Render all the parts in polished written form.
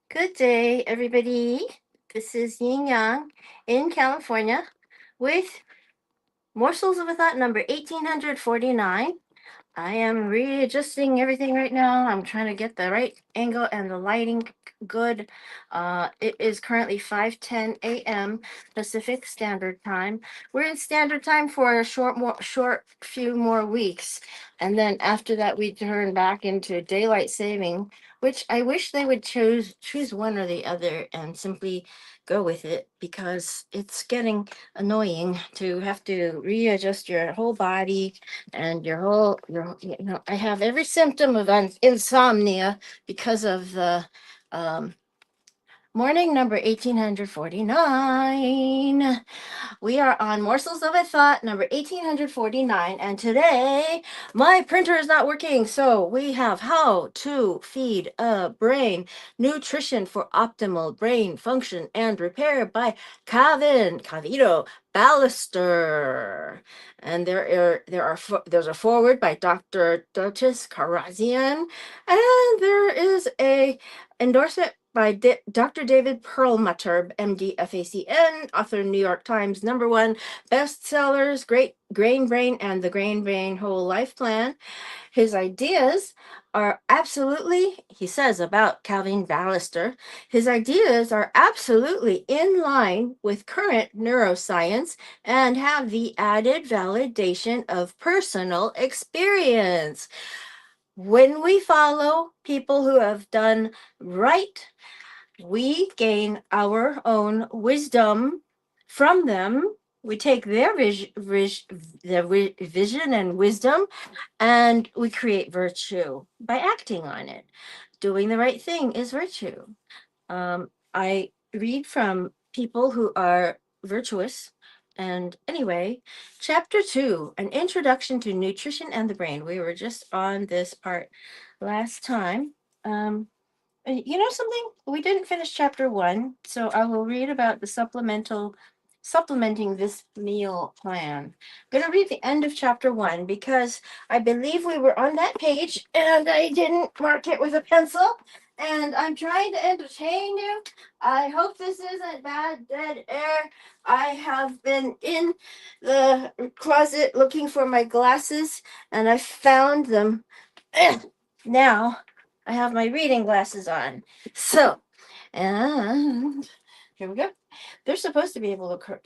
Good day, everybody. This is Yin Yang in California with Morsels of a Thought number 1849. I am readjusting everything right now. I'm trying to get the right angle and the lighting good. It is currently 5:10 a.m. Pacific Standard Time. We're in Standard Time for a short few more weeks, and then after that we turn back into daylight saving, which I wish they would choose one or the other and simply go with it because it's getting annoying to have to readjust your whole body and I have every symptom of insomnia because of the um morning number 1849. We are on Morsels of a Thought number 1849, and today my printer is not working. So we have How to Feed a Brain, Nutrition for Optimal Brain Function and Repair by Cavito Balaster. And there's a foreword by Dr. Duchess Karazian, and there is a endorsement by Dr. David Perlmutter, MD, FACN, author, New York Times #1 bestsellers, Great Grain Brain and the Grain Brain Whole Life Plan. His ideas are absolutely, he says about Cavin Balaster, his ideas are absolutely in line with current neuroscience and have the added validation of personal experience. When we follow people who have done right, we gain our own wisdom from them. We take their vision and wisdom, and we create virtue by acting on it. Doing the right thing is virtue. I read from people who are virtuous. And anyway, chapter 2, an introduction to nutrition and the brain. We were just on this part last time. You know something? We didn't finish chapter 1, so I will read about the supplementing this meal plan. I'm going to read the end of chapter 1 because I believe we were on that page and I didn't mark it with a pencil. And I'm trying to entertain you. I hope this isn't bad dead air. I have been in the closet looking for my glasses and I found them. Now I have my reading glasses on. So, and here we go. They're supposed to be able to,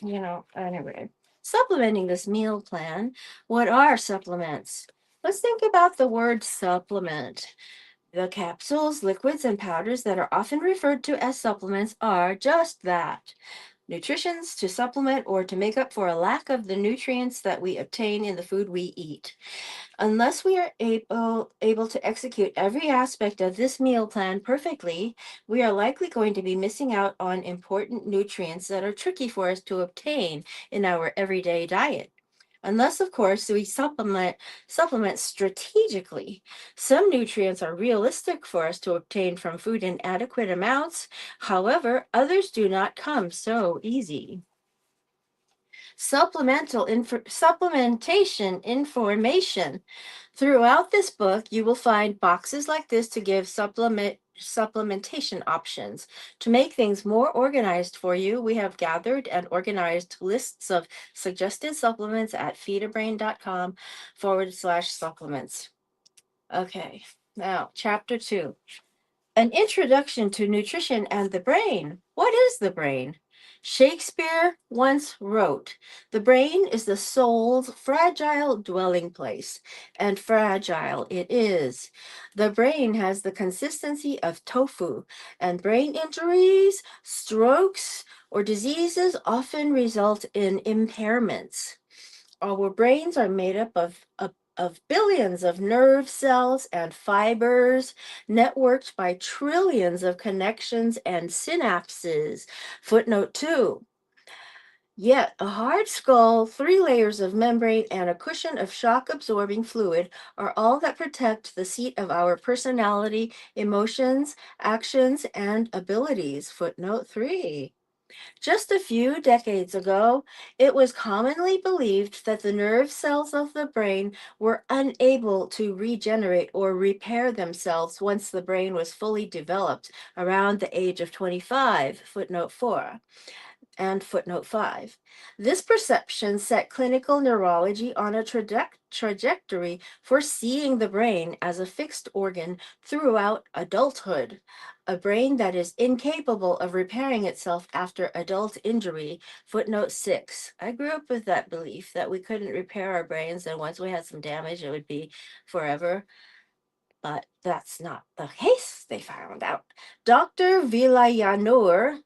anyway. Supplementing this meal plan. What are supplements? Let's think about the word supplement. The capsules, liquids, and powders that are often referred to as supplements are just that. Nutritions to supplement or to make up for a lack of the nutrients that we obtain in the food we eat. Unless we are able to execute every aspect of this meal plan perfectly, we are likely going to be missing out on important nutrients that are tricky for us to obtain in our everyday diet. Unless, of course, we supplement strategically. Some nutrients are realistic for us to obtain from food in adequate amounts. However, others do not come so easy. Supplementation information. Throughout this book, you will find boxes like this to give supplementation options. To make things more organized for you, we have gathered and organized lists of suggested supplements at feedabrain.com/supplements. Okay, now chapter 2. An introduction to nutrition and the brain. What is the brain? Shakespeare once wrote, "The brain is the soul's fragile dwelling place," and fragile it is. The brain has the consistency of tofu, and brain injuries, strokes, or diseases often result in impairments. Our brains are made up of billions of nerve cells and fibers, networked by trillions of connections and synapses. Footnote 2. Yet a hard skull, 3 layers of membrane, and a cushion of shock absorbing fluid are all that protect the seat of our personality, emotions, actions, and abilities. Footnote 3. Just a few decades ago, it was commonly believed that the nerve cells of the brain were unable to regenerate or repair themselves once the brain was fully developed around the age of 25, footnote 4 and footnote 5. This perception set clinical neurology on a trajectory for seeing the brain as a fixed organ throughout adulthood, a brain that is incapable of repairing itself after adult injury. Footnote 6. I grew up with that belief that we couldn't repair our brains, and once we had some damage, it would be forever. But that's not the case, they found out. Dr. Vilayanur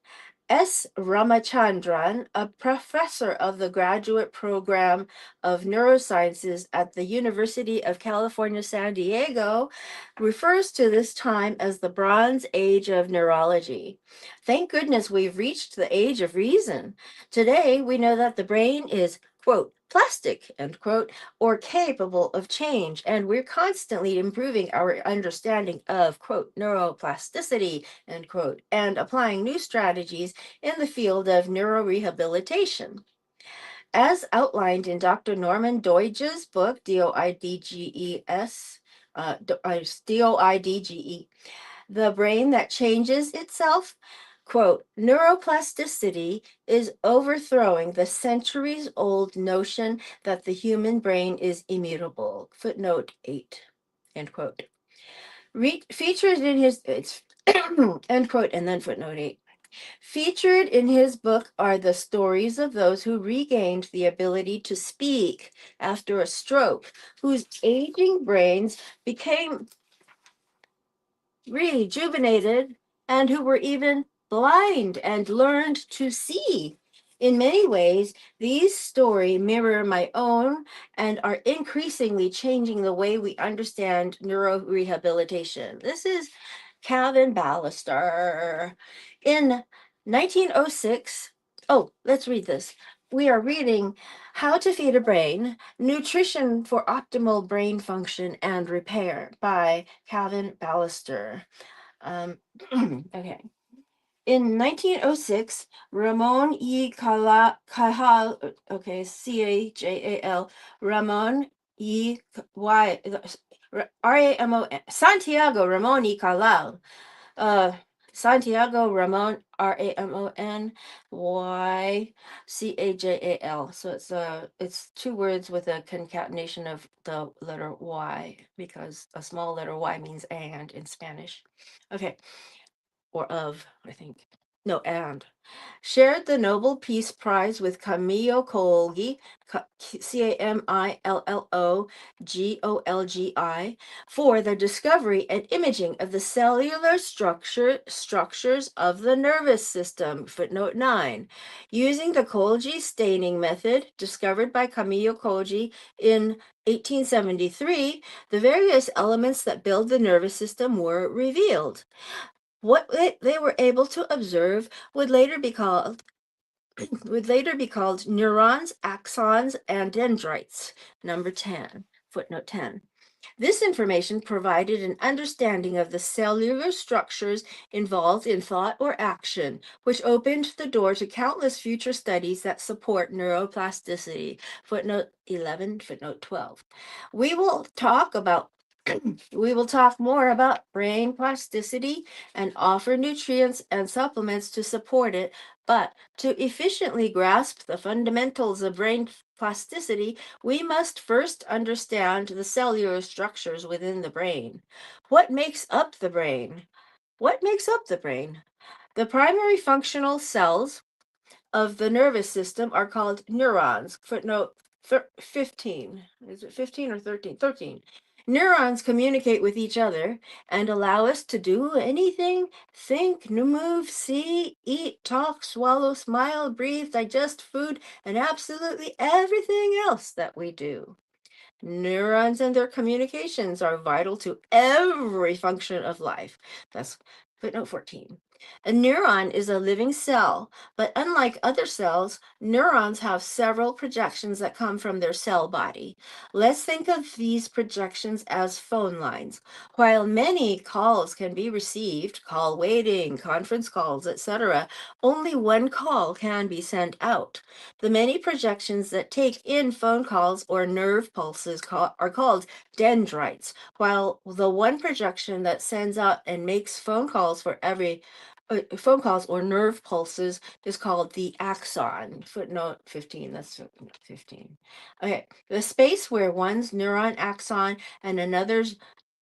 S. Ramachandran, a professor of the graduate program of neurosciences at the University of California, San Diego, refers to this time as the Bronze Age of neurology. Thank goodness we've reached the age of reason. Today, we know that the brain is, quote, plastic, end quote, or capable of change, and we're constantly improving our understanding of, quote, neuroplasticity, end quote, and applying new strategies in the field of neurorehabilitation. As outlined in Dr. Norman Doidge's book, DOIDGE, The Brain That Changes Itself, quote, neuroplasticity is overthrowing the centuries old notion that the human brain is immutable. Footnote 8, end quote. Featured in his, it's end quote, and then footnote 8. Featured in his book are the stories of those who regained the ability to speak after a stroke, whose aging brains became rejuvenated, and who were even blind and learned to see. In many ways, these stories mirror my own and are increasingly changing the way we understand neurorehabilitation. This is Cavin Balaster. In 1906, oh, let's read this. We are reading How to Feed a Brain, Nutrition for Optimal Brain Function and Repair by Cavin Balaster. Okay. In 1906, Ramon E. Cajal, okay, Cajal, Ramon E. Y, R-A-M-O-N, Santiago Ramon E. Cajal, uh, Santiago Ramon, Ramonycajal. So it's two words with a concatenation of the letter Y, because a small letter Y means and in Spanish. Okay, or of, I think. No, and. Shared the Nobel Peace Prize with Camillo Golgi, Camillogolgi, for the discovery and imaging of the cellular structures of the nervous system. Footnote 9. Using the Golgi staining method discovered by Camillo Golgi in 1873, the various elements that build the nervous system were revealed. What they were able to observe would later be called neurons, axons, and dendrites. Number 10, footnote 10. This information provided an understanding of the cellular structures involved in thought or action, which opened the door to countless future studies that support neuroplasticity. Footnote 11, footnote 12. We will talk about we will talk more about brain plasticity and offer nutrients and supplements to support it, but to efficiently grasp the fundamentals of brain plasticity, we must first understand the cellular structures within the brain. What makes up the brain? What makes up the brain? The primary functional cells of the nervous system are called neurons. Footnote 15. Is it 15 or 13? 13. Neurons communicate with each other and allow us to do anything: think, move, see, eat, talk, swallow, smile, breathe, digest food, and absolutely everything else that we do. Neurons and their communications are vital to every function of life. That's Footnote 14. A neuron is a living cell, but unlike other cells, neurons have several projections that come from their cell body. Let's think of these projections as phone lines. While many calls can be received, call waiting, conference calls, etc., only one call can be sent out. The many projections that take in phone calls or nerve pulses are called dendrites, while the one projection that sends out and makes phone calls or nerve pulses is called the axon. Footnote 15. That's footnote 15. Okay, the space where one's neuron axon and another's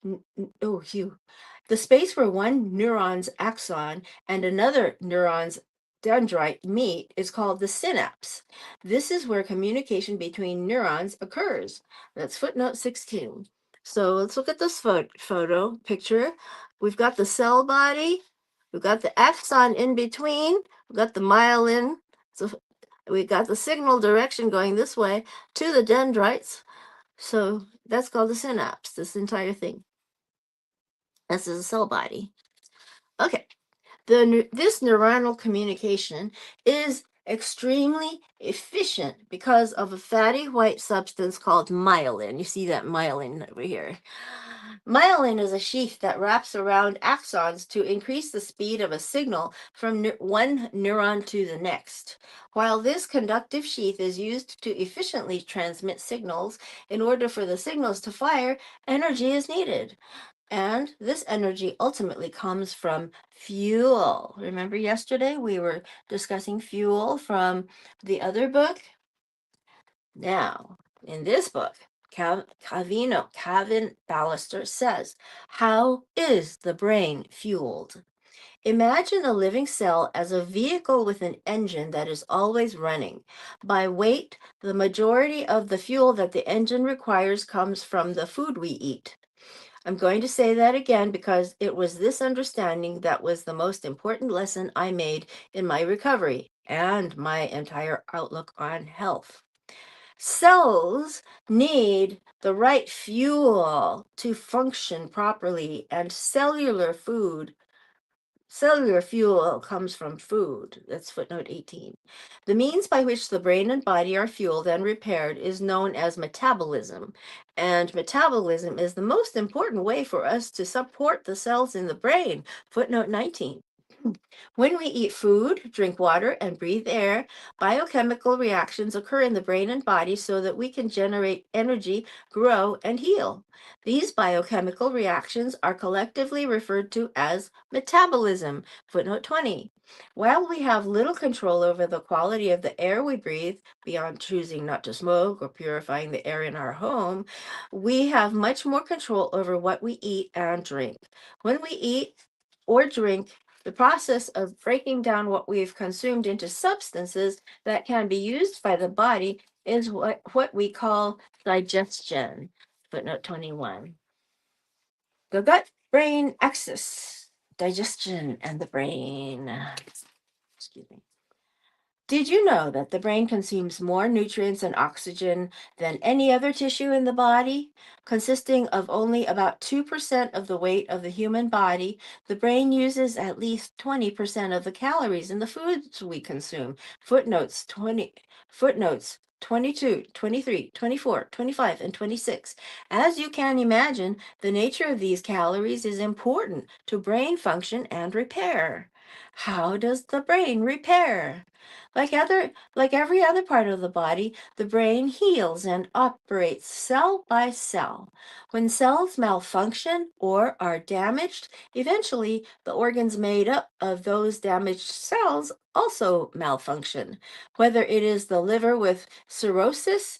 the space where one neuron's axon and another neuron's dendrite meet is called the synapse. This is where communication between neurons occurs. That's footnote 16. So let's look at this photo picture. We've got the cell body, we've got the axon in between, we've got the myelin. So we got the signal direction going this way to the dendrites. So that's called the synapse, this entire thing. This is a cell body. Okay, this neuronal communication is extremely efficient because of a fatty white substance called myelin. You see that myelin over here. Myelin is a sheath that wraps around axons to increase the speed of a signal from one neuron to the next. While this conductive sheath is used to efficiently transmit signals, in order for the signals to fire, energy is needed. And this energy ultimately comes from fuel. Remember yesterday we were discussing fuel from the other book? Now, in this book, Cavin Balaster says, how is the brain fueled? Imagine a living cell as a vehicle with an engine that is always running. By weight, the majority of the fuel that the engine requires comes from the food we eat. I'm going to say that again because it was this understanding that was the most important lesson I made in my recovery and my entire outlook on health. Cells need the right fuel to function properly, and cellular fuel comes from food. That's footnote 18. The means by which the brain and body are fueled and repaired is known as metabolism. And metabolism is the most important way for us to support the cells in the brain. Footnote 19. When we eat food, drink water, and breathe air, biochemical reactions occur in the brain and body so that we can generate energy, grow, and heal. These biochemical reactions are collectively referred to as metabolism. Footnote 20. While we have little control over the quality of the air we breathe, beyond choosing not to smoke or purifying the air in our home, we have much more control over what we eat and drink. When we eat or drink, the process of breaking down what we've consumed into substances that can be used by the body is what we call digestion. Footnote 21. The gut-brain axis, digestion and the brain. Excuse me. Did you know that the brain consumes more nutrients and oxygen than any other tissue in the body? Consisting of only about 2% of the weight of the human body, the brain uses at least 20% of the calories in the foods we consume. Footnotes 22, 23, 24, 25, and 26. As you can imagine, the nature of these calories is important to brain function and repair. How does the brain repair? Like every other part of the body, the brain heals and operates cell by cell. When cells malfunction or are damaged, eventually the organs made up of those damaged cells also malfunction. Whether it is the liver with cirrhosis,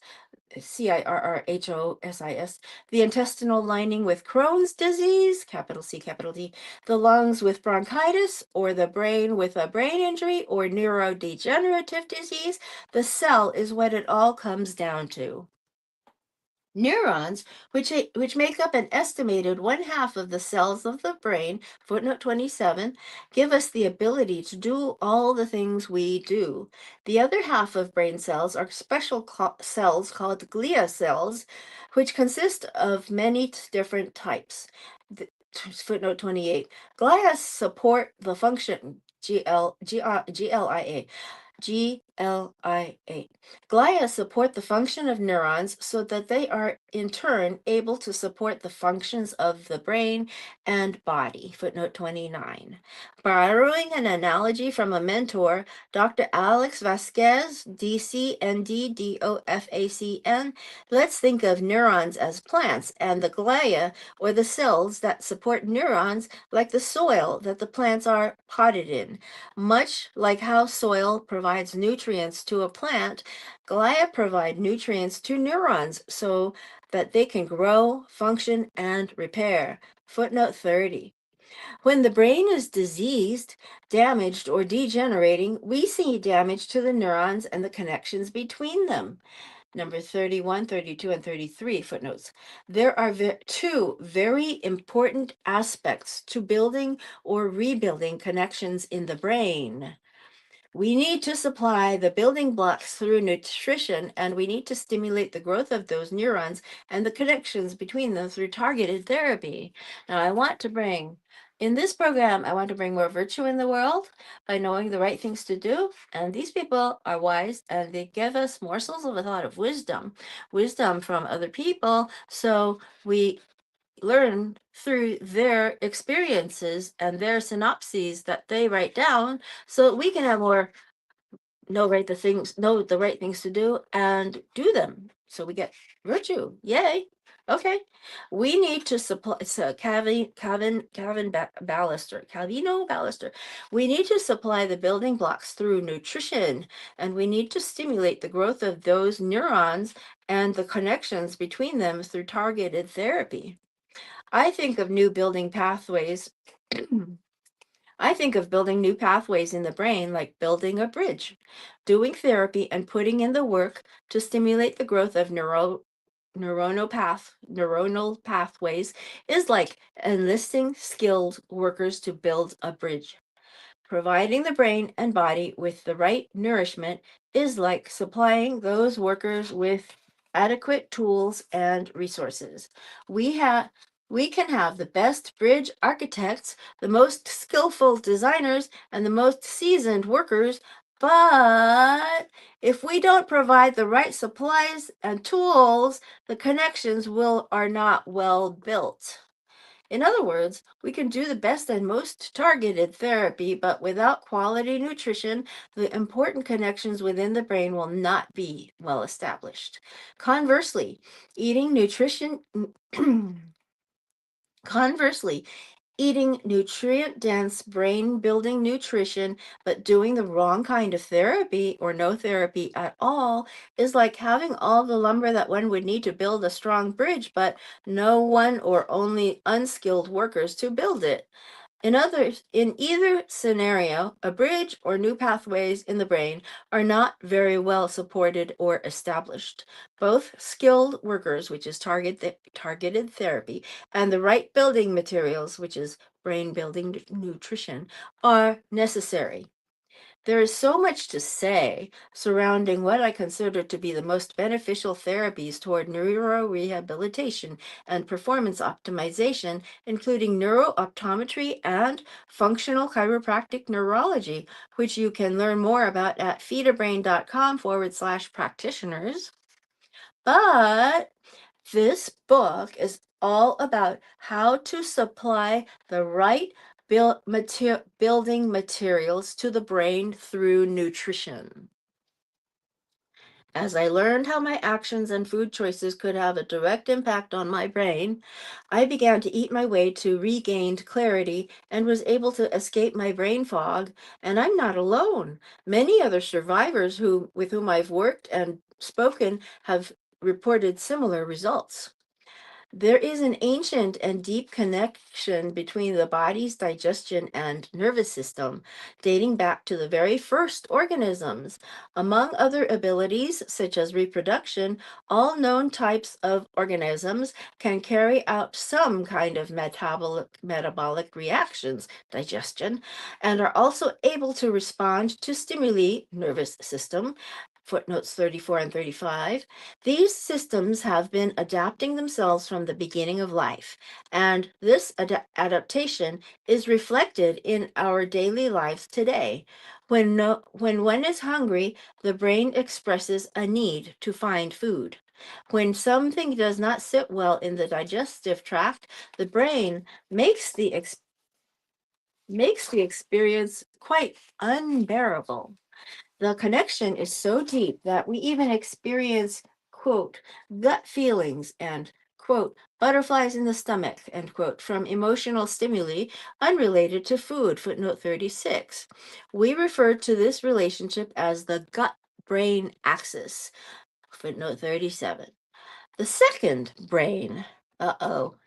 cirrhosis, the intestinal lining with Crohn's disease, capital C, capital D, the lungs with bronchitis, or the brain with a brain injury or neurodegenerative disease, the cell is what it all comes down to. Neurons, which make up an estimated 1/2 of the cells of the brain, footnote 27, give us the ability to do all the things we do. The other half of brain cells are special cells called glia cells, which consist of many different types. footnote 28. Glia support the function GLIA. Glia support the function of neurons so that they are in turn able to support the functions of the brain and body. Footnote 29. Borrowing an analogy from a mentor, Dr. Alex Vasquez, DCND DOFACN, let's think of neurons as plants and the glia, or the cells that support neurons, like the soil that the plants are potted in. Much like how soil provides nutrients to a plant, glia provide nutrients to neurons so that they can grow, function, and repair. Footnote 30. When the brain is diseased, damaged, or degenerating, we see damage to the neurons and the connections between them. Number 31, 32, and 33 footnotes. There are two very important aspects to building or rebuilding connections in the brain. We need to supply the building blocks through nutrition, and we need to stimulate the growth of those neurons and the connections between them through targeted therapy. Now, in this program, I want to bring more virtue in the world by knowing the right things to do. And these people are wise, and they give us morsels of a thought of wisdom from other people. So we learn through their experiences and their synopses that they write down, so we can have more know the right things to do and do them, so we get virtue. Yay. Okay, we need to supply. So Cavino Balaster, we need to supply the building blocks through nutrition, and we need to stimulate the growth of those neurons and the connections between them through targeted therapy. I think of building new pathways in the brain like building a bridge, doing therapy, and putting in the work to stimulate the growth of neuronal pathways is like enlisting skilled workers to build a bridge. Providing the brain and body with the right nourishment is like supplying those workers with adequate tools and resources. We have we can have the best bridge architects, the most skillful designers, and the most seasoned workers, but if we don't provide the right supplies and tools, the connections are not well built. In other words, we can do the best and most targeted therapy, but without quality nutrition, the important connections within the brain will not be well established. Conversely, eating nutrition conversely, eating nutrient dense brain building nutrition, but doing the wrong kind of therapy or no therapy at all is like having all the lumber that one would need to build a strong bridge, but no one or only unskilled workers to build it. In either scenario, a bridge or new pathways in the brain are not very well supported or established. Both skilled workers, which is targeted therapy, and the right building materials, which is brain building nutrition, are necessary. There is so much to say surrounding what I consider to be the most beneficial therapies toward neurorehabilitation and performance optimization, including neurooptometry and functional chiropractic neurology, which you can learn more about at feedabrain.com/practitioners. But this book is all about how to supply the right building materials to the brain through nutrition. As I learned how my actions and food choices could have a direct impact on my brain, I began to eat my way to regained clarity and was able to escape my brain fog. And I'm not alone. Many other survivors with whom I've worked and spoken have reported similar results. There is an ancient and deep connection between the body's digestion and nervous system, dating back to the very first organisms. Among other abilities, such as reproduction, all known types of organisms can carry out some kind of metabolic reactions, digestion, and are also able to respond to stimuli, nervous system, footnotes 34 and 35. These systems have been adapting themselves from the beginning of life, and this adaptation is reflected in our daily lives today. When one is hungry, the brain expresses a need to find food. When something does not sit well in the digestive tract, the brain makes the experience quite unbearable. The connection is so deep that we even experience, quote, gut feelings and, quote, butterflies in the stomach, end quote, from emotional stimuli unrelated to food, footnote 36. We refer to this relationship as the gut brain axis, footnote 37. The second brain, but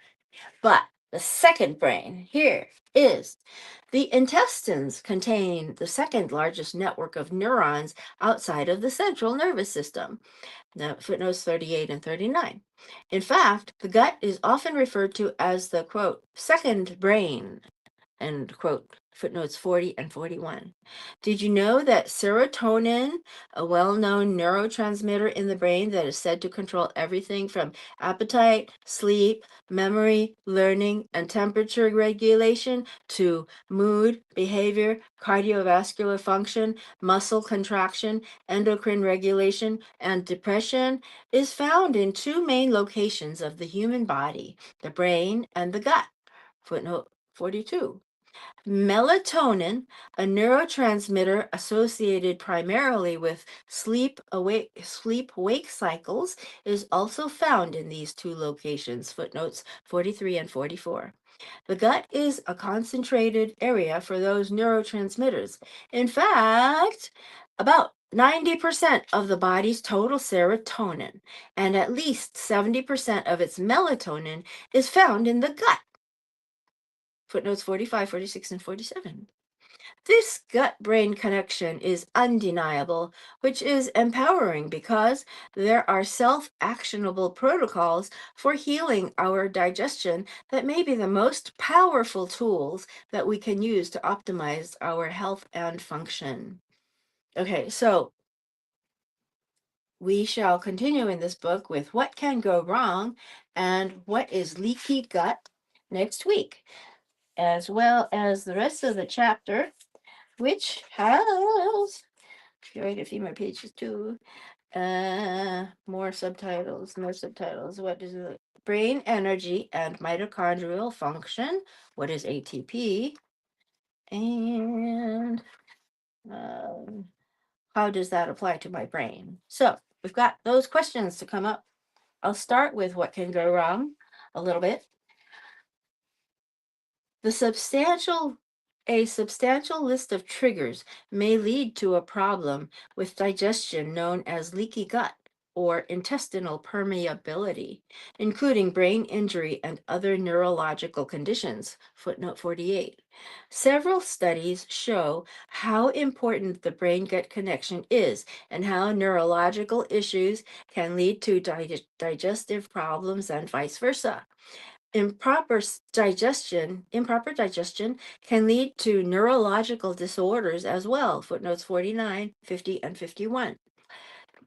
the second brain here is the intestines contain the second largest network of neurons outside of the central nervous system. Now, footnotes 38 and 39. In fact, the gut is often referred to as the, quote, second brain, end quote, footnotes 40 and 41. Did you know that serotonin, a well-known neurotransmitter in the brain that is said to control everything from appetite, sleep, memory, learning, and temperature regulation to mood, behavior, cardiovascular function, muscle contraction, endocrine regulation, and depression, is found in two main locations of the human body, the brain and the gut? Footnote 42. Melatonin, a neurotransmitter associated primarily with sleep-wake cycles, is also found in these two locations, footnotes 43 and 44. The gut is a concentrated area for those neurotransmitters. In fact, about 90% of the body's total serotonin and at least 70% of its melatonin is found in the gut. Footnotes 45, 46, and 47. This gut brain connection is undeniable, which is empowering because there are self actionable protocols for healing our digestion that may be the most powerful tools that we can use to optimize our health and function. Okay, so we shall continue in this book with what can go wrong and what is leaky gut next week, as well as the rest of the chapter, which has, write a few more pages too. More subtitles, more subtitles. What is it? Brain energy and mitochondrial function. What is ATP? And how does that apply to my brain? So we've got those questions to come up. I'll start with what can go wrong a little bit. A substantial list of triggers may lead to a problem with digestion known as leaky gut or intestinal permeability, including brain injury and other neurological conditions. Footnote 48. Several studies show how important the brain-gut connection is and how neurological issues can lead to digestive problems and vice versa. Improper digestion can lead to neurological disorders as well, footnotes 49, 50, and 51.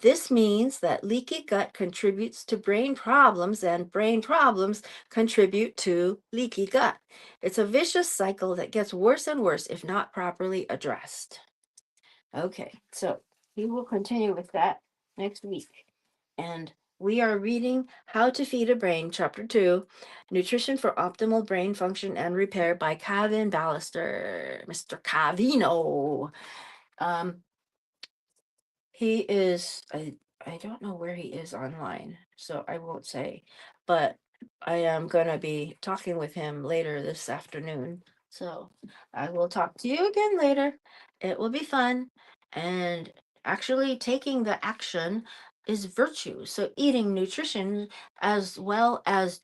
This means that leaky gut contributes to brain problems and brain problems contribute to leaky gut. It's a vicious cycle that gets worse and worse if not properly addressed. Okay, so we will continue with that next week. And we are reading How to Feed a Brain, Chapter 2, Nutrition for Optimal Brain Function and Repair by Cavin Balaster, Mr. Cavino. He is, I don't know where he is online, so I won't say, but I am going to be talking with him later this afternoon. So I will talk to you again later. It will be fun. And actually, taking the action is virtue. So eating nutrition as well as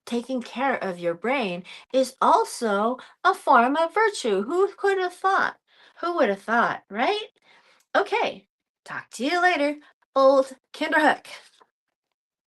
taking care of your brain is also a form of virtue. Who could have thought? Who would have thought, right? Okay, talk to you later, old Kinderhook.